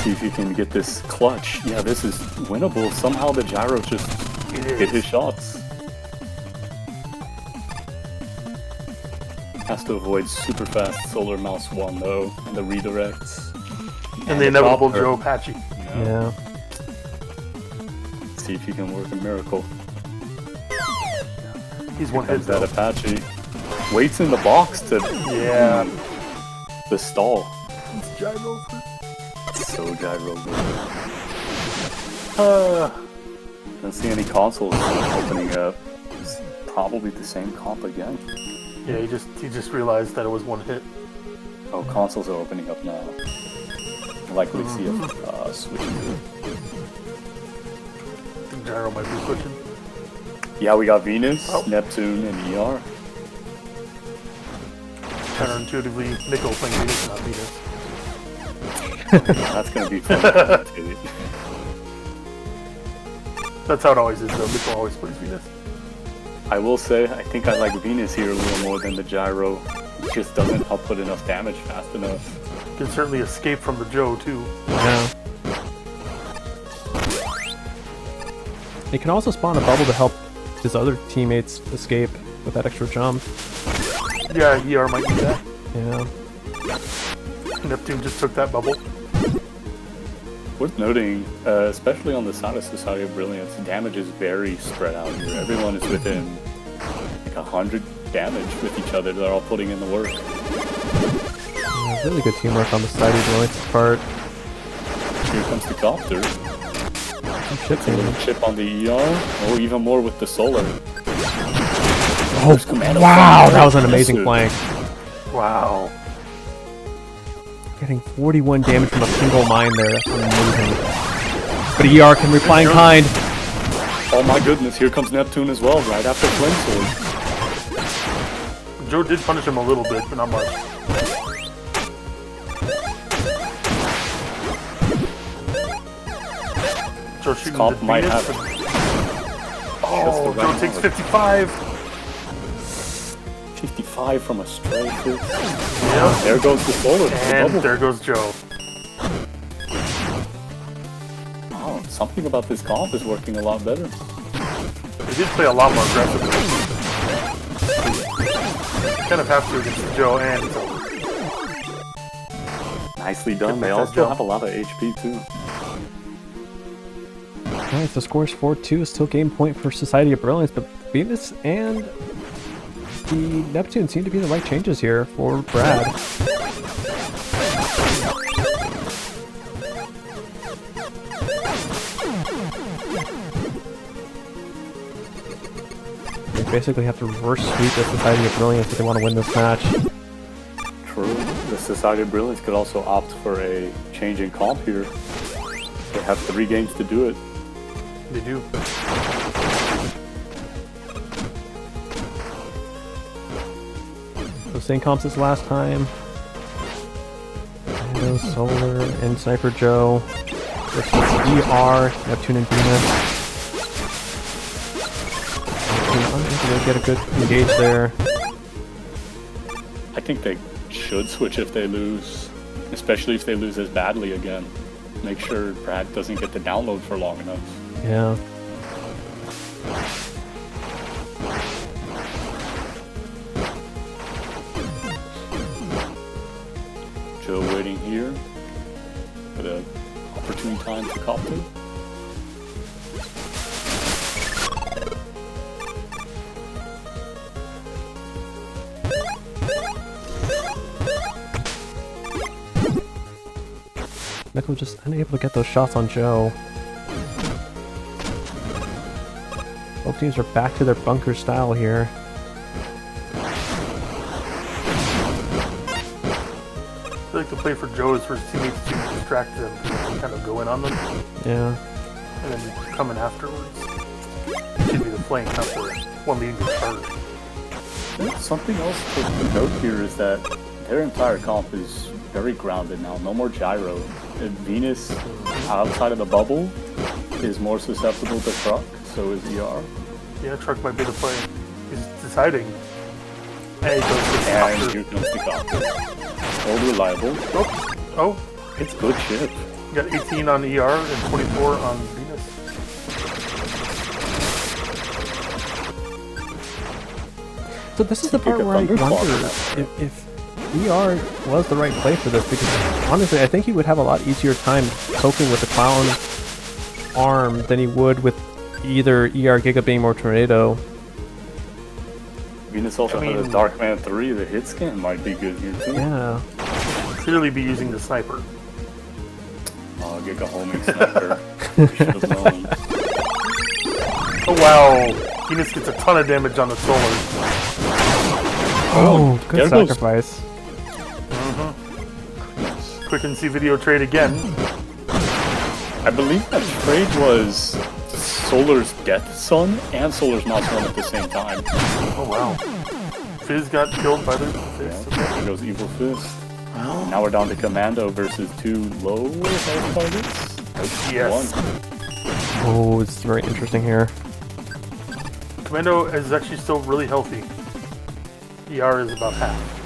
See if he can get this clutch. Yeah, this is winnable. Somehow the Gyro just It hit is. his shots. Has to avoid super fast Solar Mouse 1 though, and the redirects. And the inevitable chopper. Joe Apache. Yeah. See if he can work a miracle. He's one Here hit comes that though. Apache. Waits in the box to Yeah. the stall. It's Gyro. So Gyro. Don't see any consoles opening up. It's probably the same comp again. Yeah, he just realized that it was one hit. Oh, consoles are opening up now. Likely see a switch. I think Gyro might be switching. Yeah, we got Venus, Oh. Neptune, and ER. Counterintuitively, Nickel playing Venus, not Venus. That's gonna be fun. to commentate. That's how it always is though. Nickel always plays Venus. I will say, I think I like Venus here a little more than the Gyro. It just doesn't output enough damage fast enough. Can certainly escape from the Joe too. Yeah. They can also spawn a bubble to help his other teammates escape with that extra jump. Yeah, ER might do that. Yeah. Neptune just took that bubble. Worth noting, especially on the side of Society of Brilliance, damage is very spread out here. Everyone is within like 100 damage with each other. They're all putting in the work. Really good teamwork on the Society of Brilliance's part. Here comes the copter. Chip A little chip on the ER. Oh, even more with the solar. Oh, wow, that was an amazing flank. Wow. Getting 41 damage from a single mine there. That's amazing. But ER can reply in kind. Oh my goodness, here comes Neptune as well, right after Flame Sword. Joe did punish him a little bit, but not much. Joe shooting Comp the might Venus. have. Oh, Joe takes 55. 55 from a stray fist. Yep. There goes the solar. And there goes Joe. Oh, something about this comp is working a lot better. He did play a lot more aggressively. Kind of have to against Joe and it's over. Nicely done. They that also jump. have a lot of HP too. Alright, the score is 4-2. Still game point for Society of Brilliance, but Venus and the Neptune seem to be the right changes here for Brad. They basically have to reverse sweep the Society of Brilliance if they want to win this match. True. The Society of Brilliance could also opt for a change in comp here. They have 3 games to do it. They do. So same comps as last time. Commando, Solar, and Sniper Joe versus ER, Neptune and Venus. Neptune get a good engage there. I think they should switch if they lose, especially if they lose as badly again. Make sure Brad doesn't get the download for long enough. Yeah. Joe waiting here for the opportune time to copter. Michael just unable to get those shots on Joe. Both teams are back to their bunker style here. I feel like the play for Joe is for his teammates to distract them and kind of go in on them Yeah. and then come in afterwards. It should be the flank, not the one leading the charge. Something else to note here is that their entire comp is very grounded now. No more gyro. Venus, outside of the bubble, is more susceptible to truck, so is ER. Yeah, truck might be the play. He's deciding. Hey, he goes to And the here comes the copter. Old reliable. Oh, It's good shit. you got 18 on ER and 24 on Venus. So this is the part where I wonder if ER was the right play for this, because honestly I think he would have a lot easier time coping with the Clown arm than he would with either ER Giga Beam or Tornado. Venus also has a Darkman 3. The hit scan might be good here too. Yeah. Clearly be using the sniper. Oh, Giga homing sniper. Should have known. Oh wow, Venus gets a ton of damage on the solar. Oh, good there goes- sacrifice. Quick and see video trade again. I believe that trade was Solar's Death Sun and Solar's Mouse One at the same time. Oh wow. Fizz got killed by the Fizz. Yeah, there goes Evil Fist. Now we're down to Commando versus 2 low health targets. Yes. Oh, it's very interesting here. Commando is actually still really healthy. ER is about half.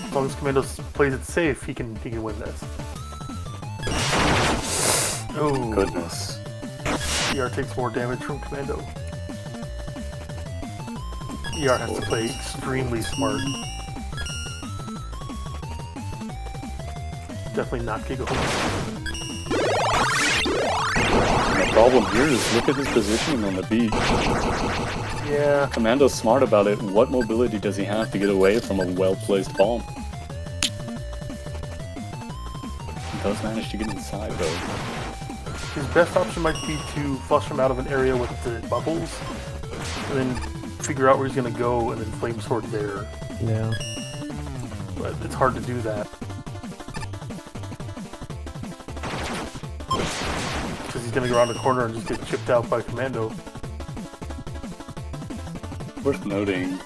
As long as Commando plays it safe, he can win this. Oh Goodness. ER takes more damage from Commando. ER has to play extremely smart. definitely not Giga. The problem here is look at his positioning on the beach. Yeah. Commando's smart about it. What mobility does he have to get away from a well-placed bomb? He does manage to get inside, though. His best option might be to flush him out of an area with the bubbles, and then figure out where he's going to go, and then flame sword there. Yeah. But it's hard to do that. Because he's going to go around the corner and just get chipped out by Commando. Worth noting,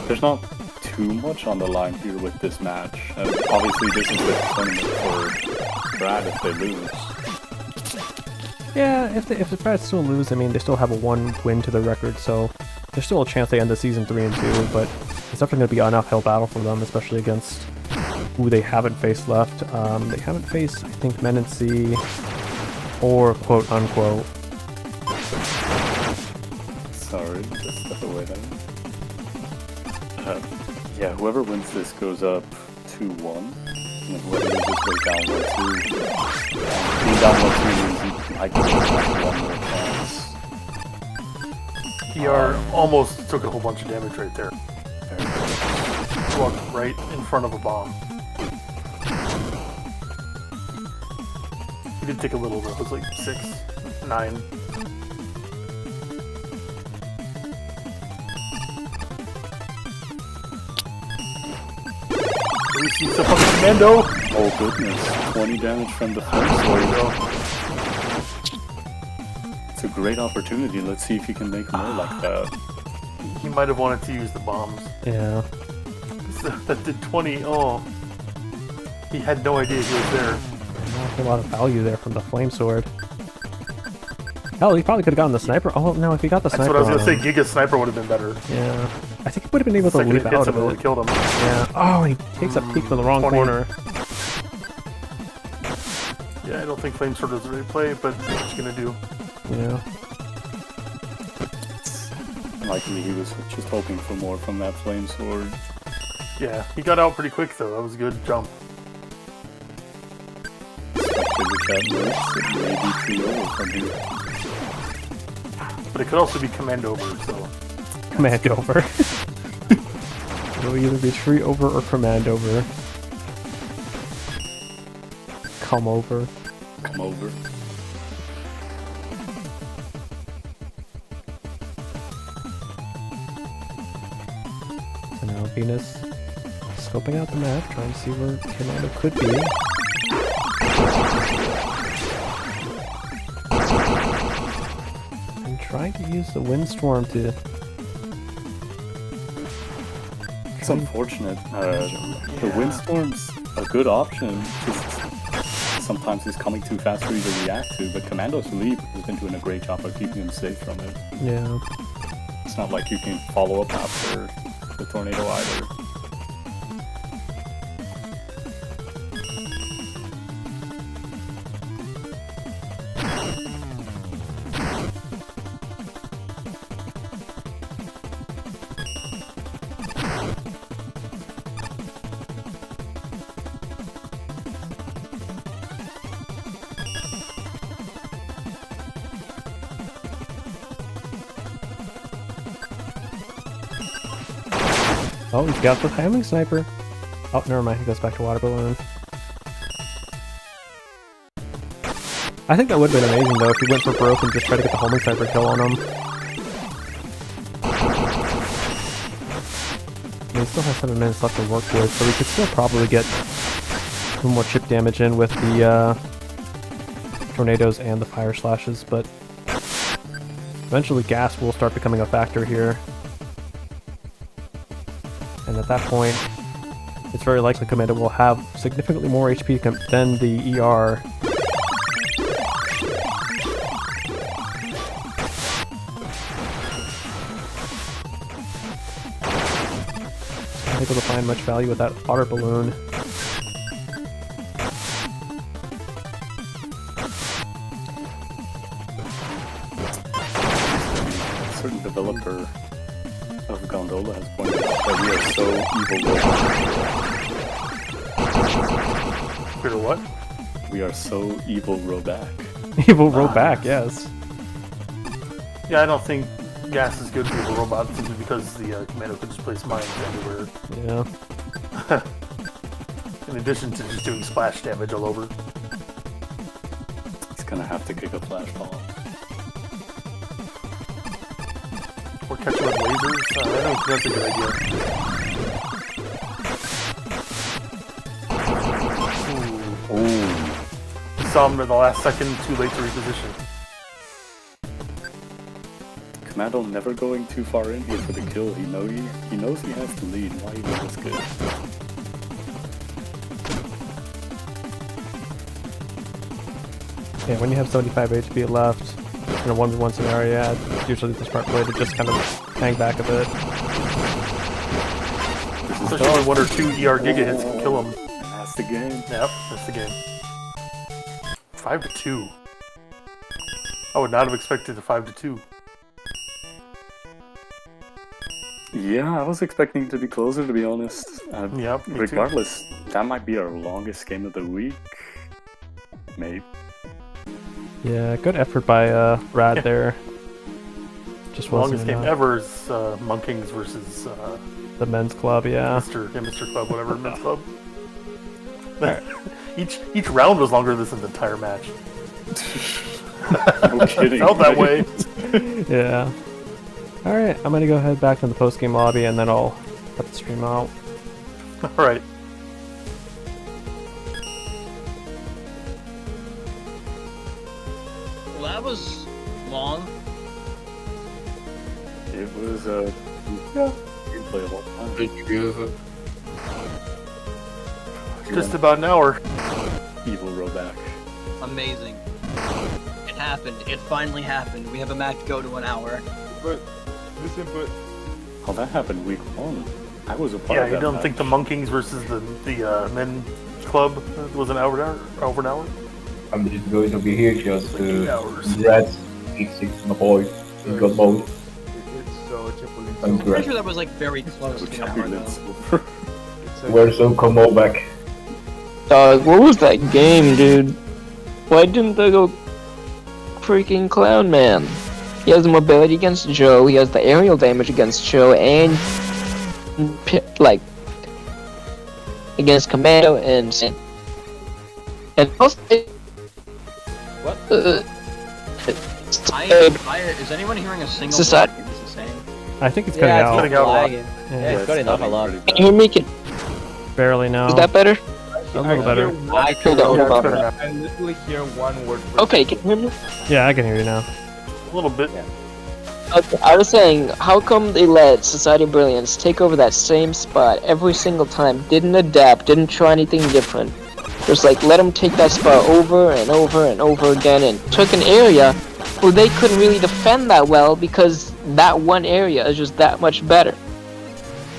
there's not too much on the line here with this match. Obviously, this is a tournament for Brad if they lose. Yeah, if the Brad still lose, I mean, they still have a 1 win to their record, so there's still a chance they end the season 3-2, but it's definitely going to be an uphill battle for them, especially against who they haven't faced left. They haven't faced, I think, Menency or quote-unquote. Sorry, just step away there. Yeah, whoever wins this goes up 2-1, and then whoever loses goes down 1-2. Being down 1-2 means you might get one more chance. PR almost took a whole bunch of damage right there. Walked right in front of a bomb. He did take a little though, it was like 6, 9. We see some fucking Commando! Oh goodness, 20 damage from the flame sword. It's a great opportunity. Let's see if he can make more like that. He might have wanted to use the bombs. Yeah. That did 20. Oh. He had no idea he was there. Not a lot of value there from the flame sword. Hell, he probably could have gotten the sniper. Oh no, if he got the That's sniper. what I was on gonna say. Giga Sniper would have been better. Yeah. I think he would have been able to leap out of it. Would have killed him. Yeah. Oh, he takes a peek from the wrong 20. corner. Yeah, I don't think Flame Sword was the right play, but what you gonna do? Yeah. Likely he was just hoping for more from that flame sword. Yeah, he got out pretty quick though. That was a good jump. Spectator chat notes, it may be 3-0 from you. But it could also be Command Over, so... Command over. It'll either be tree over or command over. Come over. Come over. So now Venus scoping out the map, trying to see where Commando could be. And trying to use the windstorm to... It's unfortunate. The windstorm's a good option, just sometimes it's coming too fast for you to react to, but Commando's leap has been doing a great job of keeping him safe from it. Yeah. It's not like you can follow up after the tornado either. Oh, he's got the timing sniper. Oh, never mind. He goes back to water balloon. I think that would have been amazing though if he went for broke and just tried to get the homing sniper kill on him. He still has 7 minutes left to work with, so we could still probably get some more chip damage in with the tornadoes and the fire slashes, but eventually gas will start becoming a factor here. And at that point, it's very likely Commando will have significantly more HP than the ER. Not able to find much value with that water balloon. A certain developer of Gondola has pointed out that we are so evil. We're what? We are so evil, row back. Evil roll back, yes. Yeah, I don't think gas is good for the robot simply because the commando could just place mines everywhere. Yeah. In addition to just doing splash damage all over. He's gonna have to kick a flash ball. Or catch it with lasers. I don't think that's a good idea. Ooh. Saw him in the last second, too late to reposition. Commando never going too far in here for the kill. He knows he has to lead. Why even risk it? Yeah, when you have 75 HP left in a 1v1 scenario, yeah, it's usually the smart play to just kind of hang back a bit. Especially when 1 or 2 ER Giga hits can kill him. That's the game. Yep, that's the game. 5-2. I would not have expected a 5-2. Yeah, I was expecting it to be closer, to be honest. Yep, me too. Regardless, that might be our longest game of the week. Maybe. Yeah, good effort by Brad there. Just wasn't Longest game enough. ever is Monkings versus The men's club, yeah. Mr. Club, whatever, men's club. each round was longer than this entire match. No kidding. Felt that way. Yeah. Alright, I'm gonna go ahead back to the post-game lobby and then I'll cut the stream out. Alright. Well, that was long. It was playable. Just about an hour. Evil rollback. Amazing. It happened. It finally happened. We have a match go to an hour. But listen, but Oh, that happened week 1. I was a part Yeah, of you that don't match. think the Monkings versus the men club was an over an hour? I'm just going to be here just Like 8 to hours. congrats, 6-6 my boy. You got both. it's so chapulin. I'm I'm correct. pretty sure that was like very close to an hour though. We're so come all back. Dog, what was that game, dude? Why didn't they go freaking Clown Man? He has the mobility against Joe, he has the aerial damage against Joe, and like against Commando and Sin. And also, What? Is anyone hearing a single Society- word he's saying? I think it's cutting Yeah, out. Cutting out a lot. lagging. Yeah, Yeah, it's cutting off a lot. can you hear me? barely now. Is that better? A little better. I Hold on, hold on. Better now. I literally hear one word. Per Okay, can you hear me? Yeah, I can hear you now. A little bit. Okay, I was saying, how come they let Society of Brilliance take over that same spot every single time? Didn't adapt, didn't try anything different. Just like let them take that spot over and over and over again, and took an area where they couldn't really defend that well because that one area is just that much better.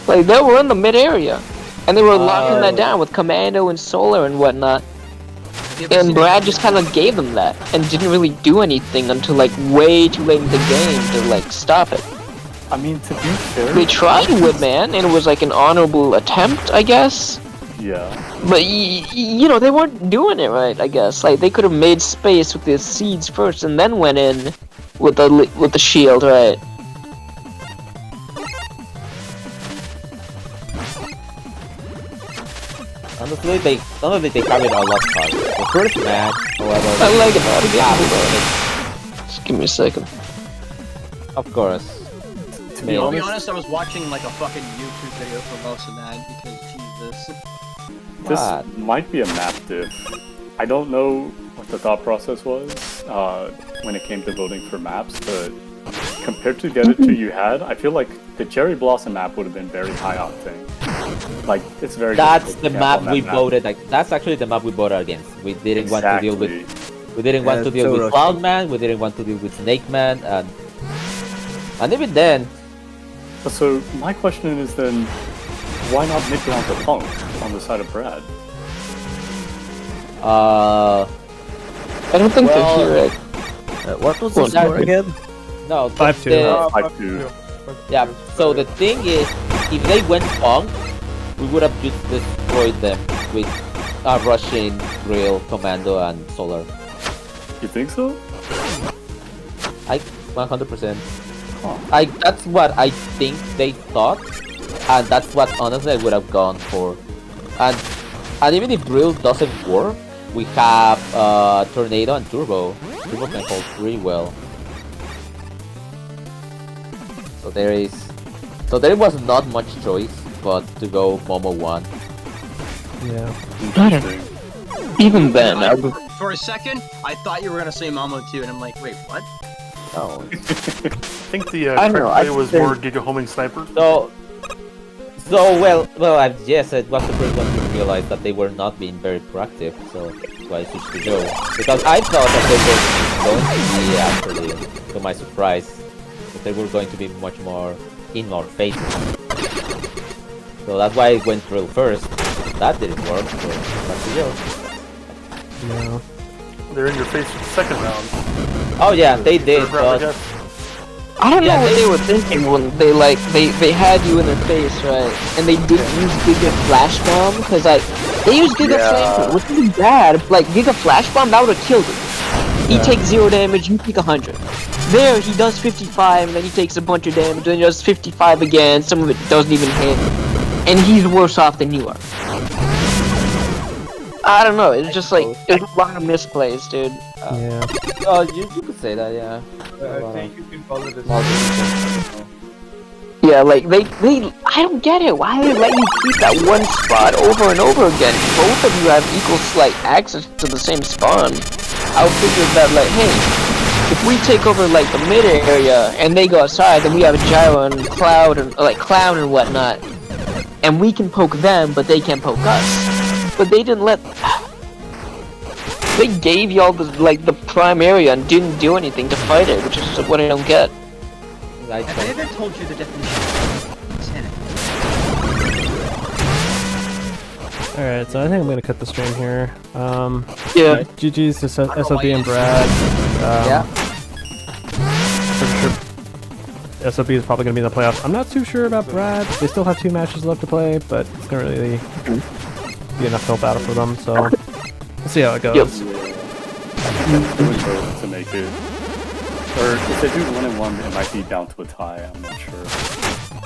Like they were in the mid area, and they were locking that down with Commando and Solar and whatnot. Have you ever And seen Brad just kind of gave them that, and didn't really do anything until like way too late in the game to like stop it. I mean, to be fair, They tried Woodman, and it was like an honorable attempt, I guess. yeah. But you know, they weren't doing it right, I guess. Like they could have made space with the seeds first, and then went in with the shield, right? Honestly, they carried a lot of cards. The first match, however, I like it. Just give me a second. of course. To be I'll be honest, honest, I was watching like a fucking YouTube video for most of that because Jesus. this What? might be a map diff. I don't know what the thought process was when it came to voting for maps, but compared to the other two you had, I feel like the Cherry Blossom map would have been very high octane. Like, it's very That's difficult the to map camp on we that voted. Like that's actually the map we voted against. We didn't want to deal with. Exactly. We didn't want to deal with Cloudman. We didn't want to deal with Snake Man, and even then, So, my question is then, why not nip down the punk on the side of Brad? I don't think Well, they're here. what was the score again? No, 5-2. 5-2. Yeah. So the thing is, if they went punk, we would have just destroyed them with rushing Drill, Commando, and Solar. You think so? 100%. That's what I think they thought, and that's what honestly I would have gone for. And even if Drill doesn't work, we have Tornado and Turbo. Turbo can hold pretty well. So there was not much choice but to go Momo 1. Yeah. Interesting. Even then, I would... For a second, I thought you were gonna say Momo 2, and I'm like, wait, what? No. I think the I don't know, correct I play was think- more Giga Homing Sniper. So yes, it was the first one to realize that they were not being very proactive, so that's why I switched to Joe. Because I thought that they were going to be, actually, to my surprise, that they were going to be much more in our faces. So that's why I went Drill first. That didn't work, so back to Joe. Yeah. They're in your face for the second round. Oh yeah, they did, Third round, I but guess. I don't know Yeah, what they were thinking when they had you in their face, right? And they didn't use Giga Flash Bomb, because like, they used Giga Flamethrower, which is bad. Like, Giga Flash Bomb, that would have killed him. He takes 0 damage, you take 100. There, he does 55, and then he takes a bunch of damage, then he does 55 again, some of it doesn't even hit. And he's worse off than you are. I don't know, it's just like, there's a lot of misplays, dude. Yeah. oh, you could say that, yeah. I think you can call it a Small decision. Yeah, like, they, I don't get it. Why they let you keep that one spot over and over again? Both of you have equal, like, access to the same spawn. I would figure that, like, hey, if we take over, like, the mid area, and they go outside, then we have Gyro and Cloud, and, like, Clown and whatnot. And we can poke them, but they can't poke us. But they didn't let... They gave y'all, the prime area and didn't do anything to fight it, which is what I don't get. I Have they think. ever told you the definition of tenant? Alright, so I think I'm gonna cut the stream here. Yeah. GG's to SoB and Brad. Yeah. Pretty sure SoB is probably gonna be in the playoffs. I'm not too sure about Brad. They still have 2 matches left to play, but it's gonna really be an uphill battle for them, so we'll see how it goes. Doing both to make it. Or if they do 1-1, it might be down to a tie. I'm not sure.